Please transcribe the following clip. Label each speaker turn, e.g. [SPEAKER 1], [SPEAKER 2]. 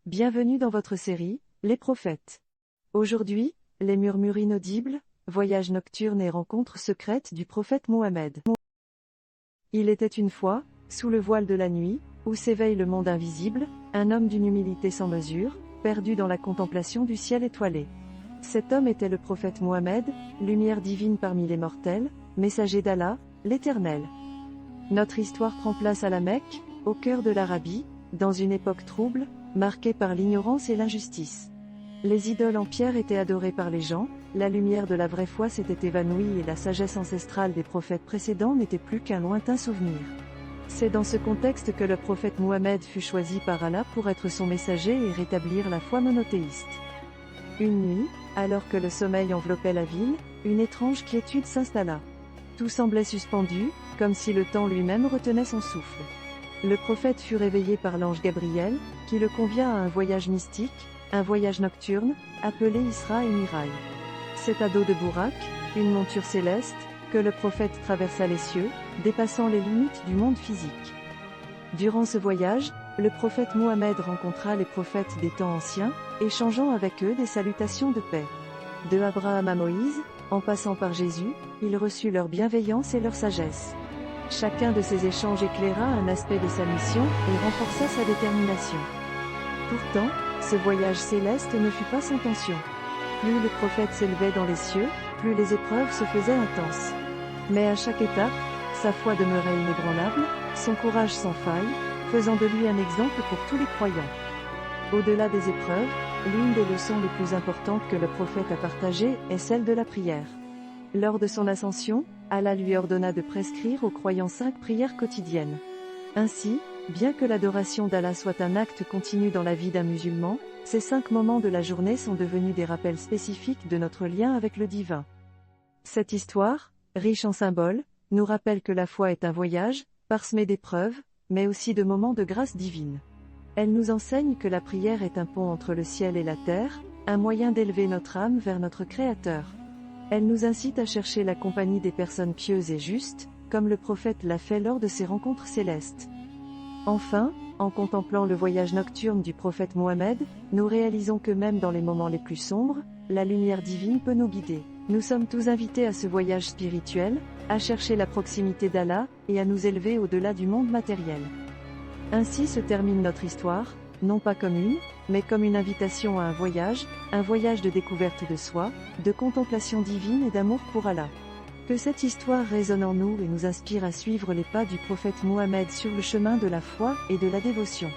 [SPEAKER 1] bienvenue dans votre série, Les Prophètes. Aujourd'hui, les murmures inaudibles, voyage nocturne et rencontre secrète du prophète Mohammed. Il était une fois, sous le voile de la nuit, où s'éveille le monde invisible, un homme d'une humilité sans mesure, perdu dans la contemplation du ciel étoilé. Cet homme était le prophète Mohammed, lumière divine parmi les mortels, messager d'Allah, l'Éternel. Notre histoire prend place à la Mecque, au cœur de l'Arabie, dans une époque trouble, marquée par l'ignorance et l'injustice. Les idoles en pierre étaient adorées par les gens, la lumière de la vraie foi s'était évanouie et la sagesse ancestrale des prophètes précédents n'était plus qu'un lointain souvenir. C'est dans ce contexte que le prophète Mohammed fut choisi par Allah pour être son messager et rétablir la foi monothéiste. Une nuit, alors que le sommeil enveloppait la ville, une étrange quiétude s'installa. Tout semblait suspendu, comme si le temps lui-même retenait son souffle. Le prophète fut réveillé par l'ange Gabriel, qui le convia à un voyage mystique, un voyage nocturne, appelé Isra et Miraï. C'est à dos de Bourak, une monture céleste, que le prophète traversa les cieux, dépassant les limites du monde physique. Durant ce voyage, le prophète Mohammed rencontra les prophètes des temps anciens, échangeant avec eux des salutations de paix. De Abraham à Moïse, en passant par Jésus, il reçut leur bienveillance et leur sagesse. Chacun de ces échanges éclaira un aspect de sa mission et renforça sa détermination. Pourtant, ce voyage céleste ne fut pas sans tension. Plus le prophète s'élevait dans les cieux, plus les épreuves se faisaient intenses. Mais à chaque étape, sa foi demeurait inébranlable, son courage sans faille, faisant de lui un exemple pour tous les croyants. Au-delà des épreuves, l'une des leçons les plus importantes que le prophète a partagées est celle de la prière. Lors de son ascension, Allah lui ordonna de prescrire aux croyants 5 prières quotidiennes. Ainsi, bien que l'adoration d'Allah soit un acte continu dans la vie d'un musulman, ces 5 moments de la journée sont devenus des rappels spécifiques de notre lien avec le divin. Cette histoire, riche en symboles, nous rappelle que la foi est un voyage, parsemé d'épreuves, mais aussi de moments de grâce divine. Elle nous enseigne que la prière est un pont entre le ciel et la terre, un moyen d'élever notre âme vers notre Créateur. Elle nous incite à chercher la compagnie des personnes pieuses et justes, comme le prophète l'a fait lors de ses rencontres célestes. Enfin, en contemplant le voyage nocturne du prophète Mohammed, nous réalisons que même dans les moments les plus sombres, la lumière divine peut nous guider. Nous sommes tous invités à ce voyage spirituel, à chercher la proximité d'Allah, et à nous élever au-delà du monde matériel. Ainsi se termine notre histoire, non pas comme une, mais comme une invitation à un voyage de découverte de soi, de contemplation divine et d'amour pour Allah. Que cette histoire résonne en nous et nous inspire à suivre les pas du prophète Mohammed sur le chemin de la foi et de la dévotion.